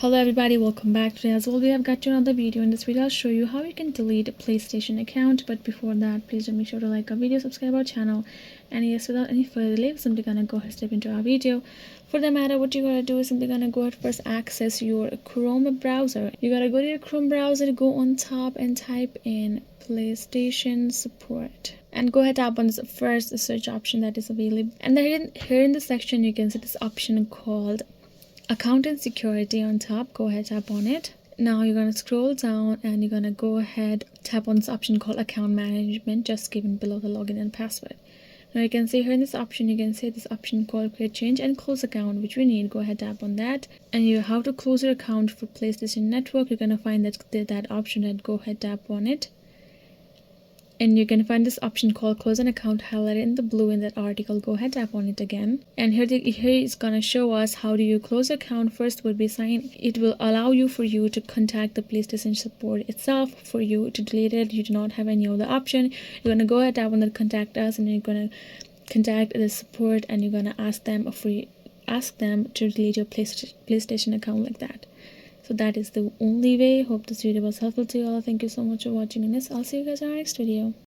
Hello everybody, welcome back. Today as well we have got you another video. In this video I'll show you how you can delete a PlayStation account, but before that please do make sure to like our video, subscribe our channel, and yes, without any further delay, we're simply gonna go ahead and step into our video. For the matter, what you gotta do is simply gonna go ahead first access your Chrome browser. You gotta go to your Chrome browser, go on top and type in PlayStation support, and go ahead tap on this first search option that is available, and then here in the section you can see this option called account and security on top. Go ahead, tap on it. Now you're going to scroll down and you're going to go ahead tap on this option called account management, just given below the login and password. Now you can see here in this option, you can see this option called create, change and close account, which we need. Go ahead, tap on that, and you have to close your account for PlayStation Network. You're going to find that option, and go ahead, tap on it. And you can find this option called close an account highlighted in the blue in that article. Go ahead, tap on it again, and here it's gonna show us how do you close account. First would be sign. It will allow you to contact the PlayStation support itself. For you to delete it, you do not have any other option. You're gonna go ahead, tap on the contact us, and you're gonna contact the support, and you're gonna ask them to delete your PlayStation account like that. So that is the only way. Hope this video was helpful to you all. Thank you so much for watching, and I'll see you guys in our next video.